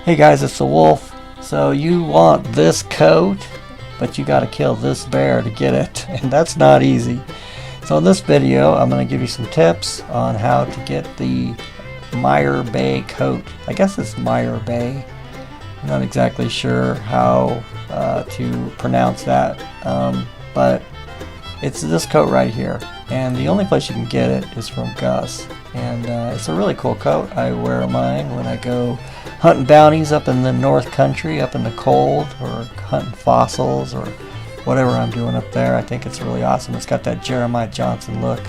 Hey guys, it's the wolf. So you want this coat, but you gotta kill this bear to get it, and that's not easy. So in this video, I'm gonna give you some tips on how to get the Maerbay coat. I guess it's Maerbay. I'm not exactly sure how to pronounce that, but it's this coat right here. And the only place you can get it is from Gus. And it's a really cool coat. I wear mine when I go hunting bounties up in the North Country, up in the cold, or hunting fossils, or whatever I'm doing up there. I think it's really awesome. It's got that Jeremiah Johnson look.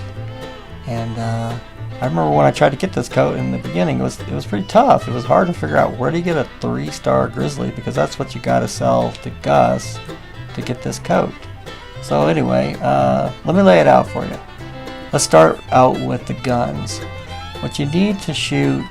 And I remember when I tried to get this coat in the beginning, it was pretty tough. It was hard to figure out where to get a 3-star Grizzly, because that's what you got to sell to Gus to get this coat. So anyway, let me lay it out for you. Let's start out with the guns. What you need to shoot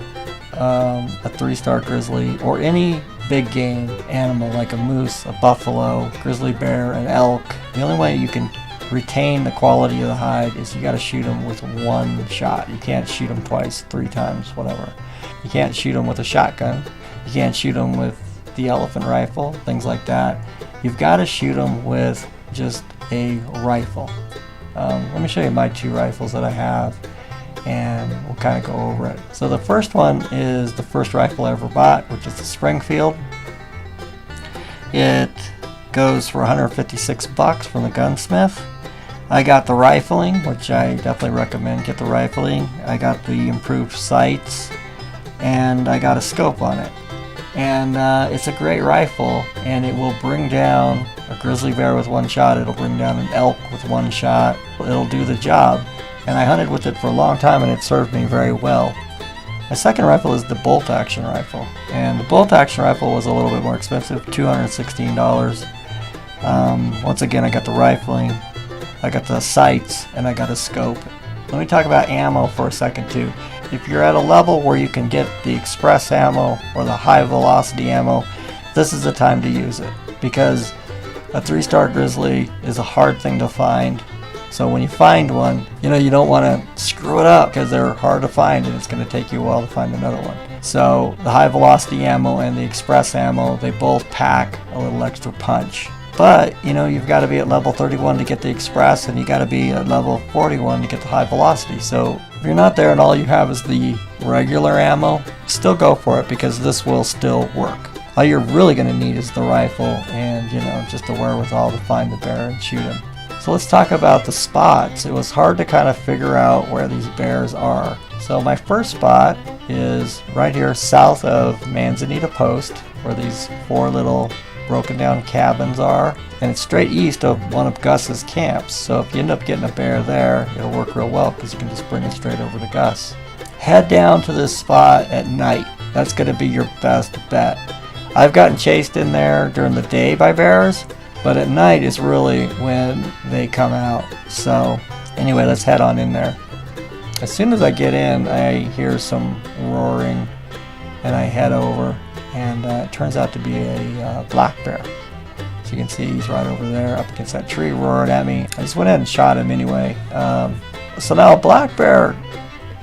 a 3-star Grizzly, or any big game animal like a moose, a buffalo, grizzly bear, an elk, the only way you can retain the quality of the hide is you got to shoot them with one shot. You can't shoot them twice, 3 times, whatever. You can't shoot them with a shotgun. You can't shoot them with the elephant rifle, things like that. You've got to shoot them with just a rifle. Let me show you my 2 rifles that I have, and we'll kind of go over it. So the first one is the first rifle I ever bought, which is the Springfield. It goes for 156 bucks from the gunsmith. I got the rifling, which I definitely recommend. Get the rifling. I got the improved sights, and I got a scope on it. And it's a great rifle, and it will bring down a grizzly bear with one shot. It'll bring down an elk with one shot. It'll do the job. And I hunted with it for a long time, and it served me very well. My second rifle is the bolt action rifle, and the bolt action rifle was a little bit more expensive, $216. Once again, I got the rifling, I got the sights, and I got a scope. Let me talk about ammo for a second too. If you're at a level where you can get the express ammo or the high velocity ammo, this is the time to use it, because a 3-star Grizzly is a hard thing to find. So when you find one, you don't want to screw it up, because they're hard to find and it's going to take you a while to find another one. So the high velocity ammo and the express ammo, they both pack a little extra punch. But you've got to be at level 31 to get the express, and you got to be at level 41 to get the high velocity. So if you're not there and all you have is the regular ammo, still go for it, because this will still work. All you're really going to need is the rifle and just the wherewithal to find the bear and shoot him. So let's talk about the spots. It was hard to kind of figure out where these bears are. So my first spot is right here south of Manzanita Post, where these 4 little broken down cabins are, and it's straight east of one of Gus's camps. So if you end up getting a bear there, it'll work real well, because you can just bring it straight over to Gus. Head down to this spot at night. That's going to be your best bet. I've gotten chased in there during the day by bears, but at night is really when they come out. So anyway, let's head on in there. As soon as I get in, I hear some roaring, and I head over, and it turns out to be a black bear. So you can see he's right over there up against that tree roaring at me. I just went ahead and shot him anyway. So now a black bear,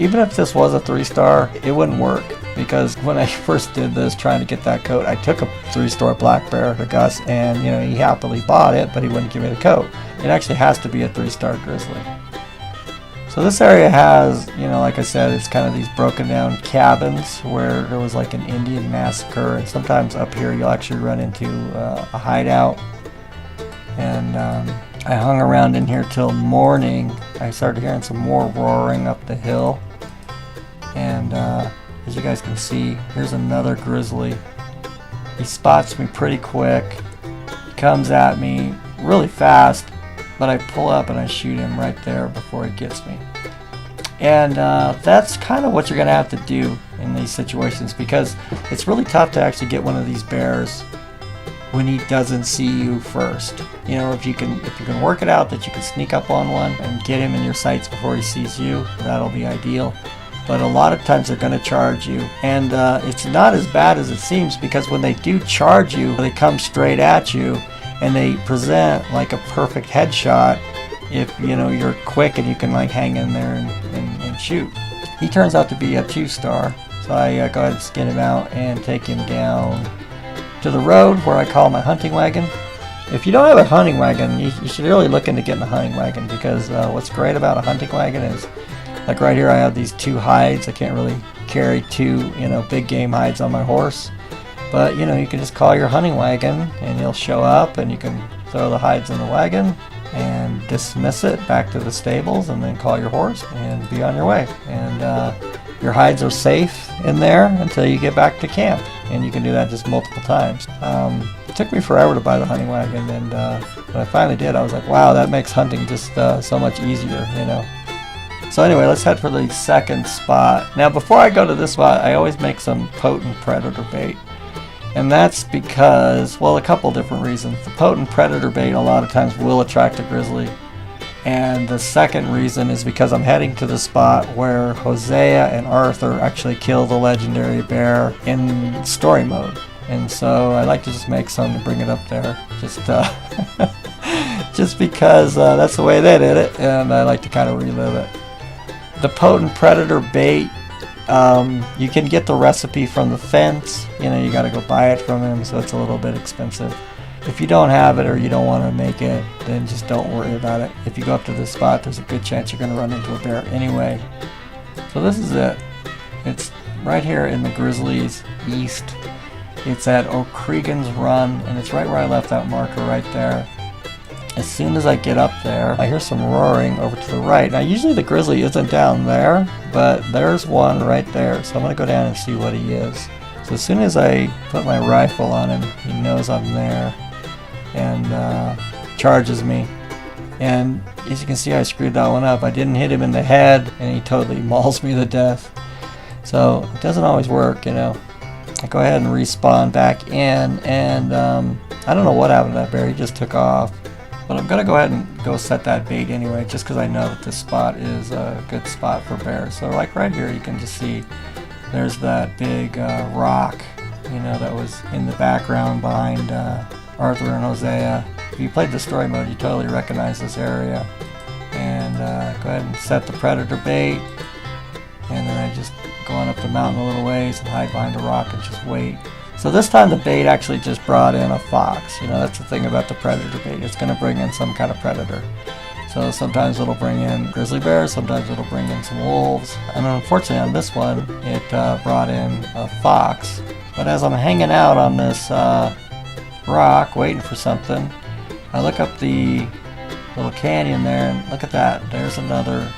even if this was a 3-star, it wouldn't work, because when I first did this trying to get that coat, I took a 3-star black bear to Gus, and he happily bought it, but he wouldn't give me the coat. It actually has to be a 3-star Grizzly. So this area has, like I said, it's kind of these broken down cabins where there was like an Indian massacre, and sometimes up here you'll actually run into a hideout. And I hung around in here till morning. I started hearing some more roaring up the hill, and as you guys can see, here's another grizzly. He spots me pretty quick. He comes at me really fast, but I pull up and I shoot him right there before he gets me. And that's kind of what you're going to have to do in these situations, because it's really tough to actually get one of these bears when he doesn't see you first. If you can work it out that you can sneak up on one and get him in your sights before he sees you, that'll be ideal. But a lot of times they're going to charge you, and it's not as bad as it seems, because when they do charge you, they come straight at you, and they present like a perfect headshot if you're quick and you can like hang in there and shoot. He turns out to be a 2-star, So I go ahead and skin him out and take him down to the road where I call my hunting wagon. If you don't have a hunting wagon, you should really look into getting a hunting wagon, because what's great about a hunting wagon is, like right here I have these 2 hides. I can't really carry 2, big game hides on my horse. But, you can just call your hunting wagon and he'll show up, and you can throw the hides in the wagon and dismiss it back to the stables, and then call your horse and be on your way. And your hides are safe in there until you get back to camp, and you can do that just multiple times. It took me forever to buy the hunting wagon, and when I finally did, I was like, wow, that makes hunting just so much easier, So anyway, let's head for the second spot. Now, before I go to this spot, I always make some potent predator bait. And that's because, well, a couple different reasons. The potent predator bait a lot of times will attract a grizzly. And the second reason is because I'm heading to the spot where Hosea and Arthur actually kill the legendary bear in story mode. And so I like to just make some and bring it up there. Just because that's the way they did it, and I like to kind of relive it. The potent predator bait, you can get the recipe from the fence. You got to go buy it from him, so it's a little bit expensive. If you don't have it or you don't want to make it, then just don't worry about it. If you go up to this spot, there's a good chance you're going to run into a bear anyway. So this is it. It's right here in the Grizzlies east. It's at O'Cregan's Run, and it's right where I left that marker right there. As soon as I get up there, I hear some roaring over to the right. Now, usually the grizzly isn't down there, but there's one right there. So I'm going to go down and see what he is. So as soon as I put my rifle on him, he knows I'm there and charges me. And as you can see, I screwed that one up. I didn't hit him in the head, and he totally mauls me to death. So it doesn't always work, I go ahead and respawn back in, and I don't know what happened to that bear. He just took off. But I'm going to go ahead and go set that bait anyway, just because I know that this spot is a good spot for bears. So like right here, you can just see there's that big rock, that was in the background behind Arthur and Hosea. If you played the story mode, you totally recognize this area. And go ahead and set the predator bait. And then I just go on up the mountain a little ways and hide behind a rock and just wait. So this time the bait actually just brought in a fox. That's the thing about the predator bait. It's going to bring in some kind of predator. So sometimes it'll bring in grizzly bears, sometimes it'll bring in some wolves. And unfortunately on this one, it brought in a fox. But as I'm hanging out on this rock waiting for something, I look up the little canyon there, and look at that. There's another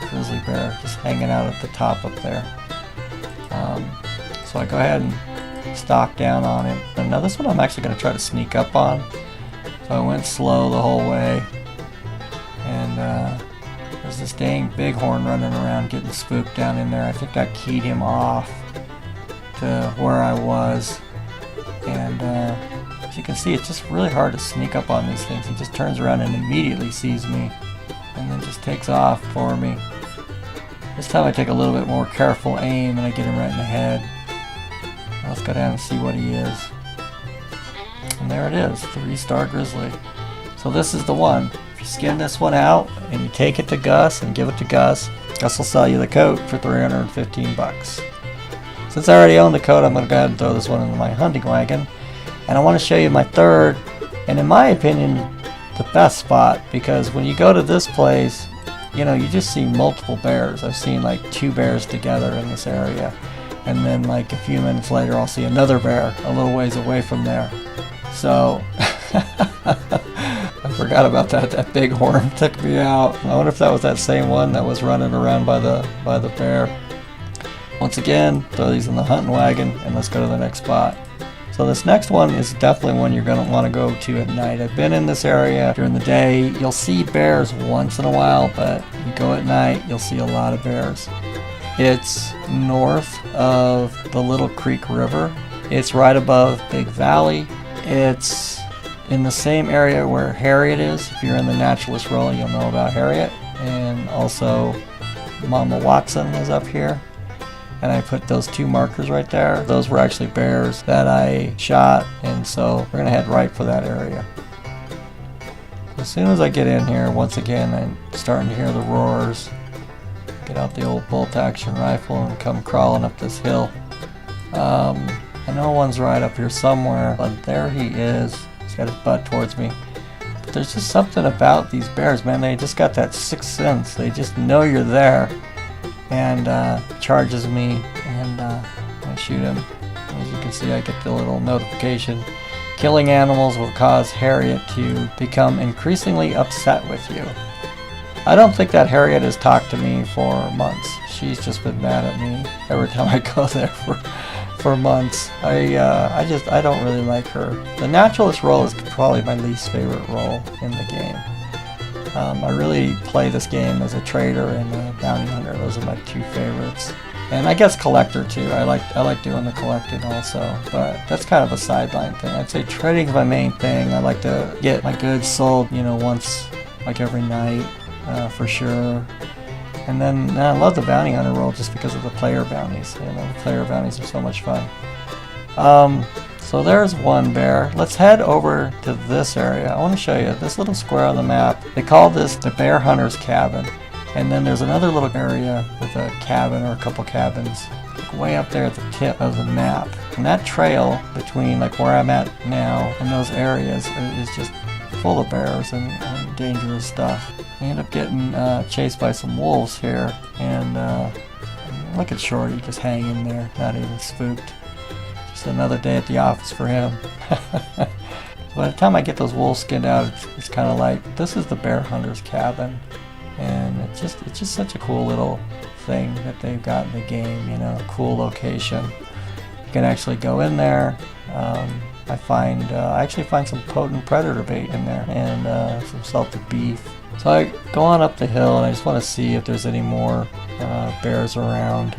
grizzly bear just hanging out at the top up there. So I go ahead and stalk down on him. And now this one I'm actually going to try to sneak up on. So I went slow the whole way. And there's this dang bighorn running around getting spooked down in there. I think that keyed him off to where I was. And as you can see, it's just really hard to sneak up on these things. He just turns around and immediately sees me, and then just takes off for me. This time I take a little bit more careful aim, and I get him right in the head. Let's go down and see what he is. And there it is, 3-star grizzly. So this is the one. If you skin this one out and you take it to Gus and give it to Gus, Gus will sell you the coat for 315 bucks. Since I already own the coat, I'm going to go ahead and throw this one in my hunting wagon. And I want to show you my third, and in my opinion, the best spot, because when you go to this place, you just see multiple bears. I've seen like 2 bears together in this area. And then like a few minutes later, I'll see another bear a little ways away from there. So I forgot about that. That bighorn took me out. I wonder if that was that same one that was running around by the bear. Once again, throw these in the hunting wagon, and let's go to the next spot. So this next one is definitely one you're going to want to go to at night. I've been in this area during the day. You'll see bears once in a while, but you go at night, you'll see a lot of bears. It's north of the Little Creek River. It's right above Big Valley. It's in the same area where Harriet is. If you're in the naturalist role, you'll know about Harriet. And also Mama Watson is up here. And I put those 2 markers right there. Those were actually bears that I shot, and so we're gonna head right for that area. As soon as I get in here, once again, I'm starting to hear the roars. Get out the old bolt action rifle and come crawling up this hill. I know one's right up here somewhere, but there he is. He's got his butt towards me. But there's just something about these bears, man. They just got that sixth sense. They just know you're there. And charges me, and I shoot him. As you can see, I get the little notification. Killing animals will cause Harriet to become increasingly upset with you. I don't think that Harriet has talked to me for months. She's just been mad at me every time I go there for months. I don't really like her. The naturalist role is probably my least favorite role in the game. I really play this game as a trader and a bounty hunter. Those are my two favorites. And I guess collector too. I like doing the collecting also, but that's kind of a sideline thing. I'd say trading is my main thing. I like to get my goods sold, you know, once, like every night, for sure. And then I love the bounty hunter role just because of the player bounties. You know, the player bounties are so much fun. So there's one bear. Let's head over to this area. I want to show you this little square on the map. They call this the bear hunter's cabin. And then there's another little area with a cabin or a couple cabins way up there at the tip of the map. And that trail between like where I'm at now and those areas is just full of bears and dangerous stuff. We end up getting chased by some wolves here, and look at Shorty just hanging there, not even spooked. Just another day at the office for him. By the time I get those wolves skinned out, it's kind of like, this is the bear hunter's cabin. And it's just such a cool little thing that they've got in the game, you know, cool location. You can actually go in there. I actually find some potent predator bait in there, and some salted beef. So I go on up the hill, and I just want to see if there's any more bears around.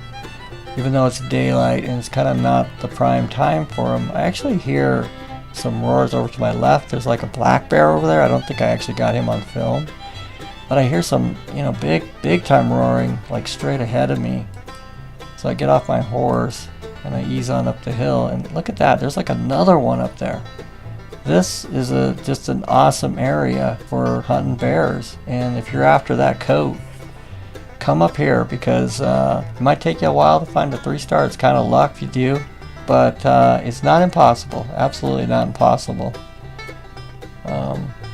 Even though it's daylight and it's kind of not the prime time for them, I actually hear some roars over to my left. There's like a black bear over there. I don't think I actually got him on film. But I hear some, you know, big time roaring, like straight ahead of me. So I get off my horse and I ease on up the hill, and look at that, there's like another one up there. This is just an awesome area for hunting bears, and if you're after that coat, come up here, because it might take you a while to find a 3-star. It's kind of luck if you do, but it's not impossible, absolutely not impossible.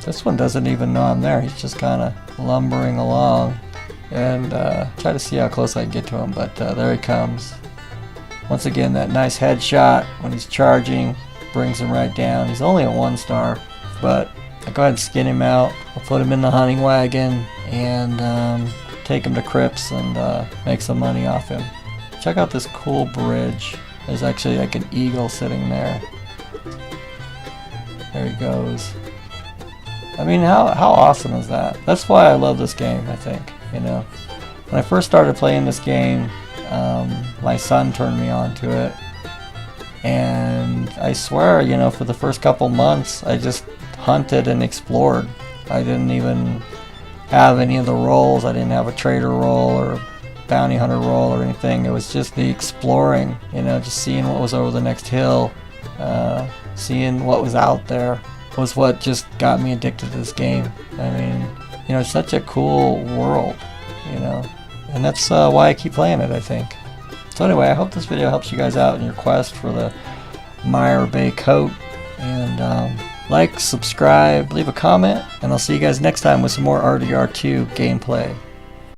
This one doesn't even know I'm there. He's just kind of lumbering along, and try to see how close I can get to him, but there he comes. Once again, that nice headshot when he's charging brings him right down. He's only a 1-star, but I go ahead and skin him out. I'll put him in the hunting wagon and take him to Crips and make some money off him. Check out this cool bridge. There's actually like an eagle sitting there. There he goes. I mean, how awesome is that? That's why I love this game, I think, you know. When I first started playing this game, my son turned me on to it, and I swear, you know, for the first couple months I just hunted and explored. I didn't even have any of the roles. I didn't have a trader role or bounty hunter role or anything. It was just the exploring, you know, just seeing what was over the next hill, seeing what was out there was what just got me addicted to this game. I mean, you know, it's such a cool world, you know, and that's why I keep playing it, I think. So anyway, I hope this video helps you guys out in your quest for the Maerbay Coat, and like, subscribe, leave a comment, and I'll see you guys next time with some more RDR2 gameplay.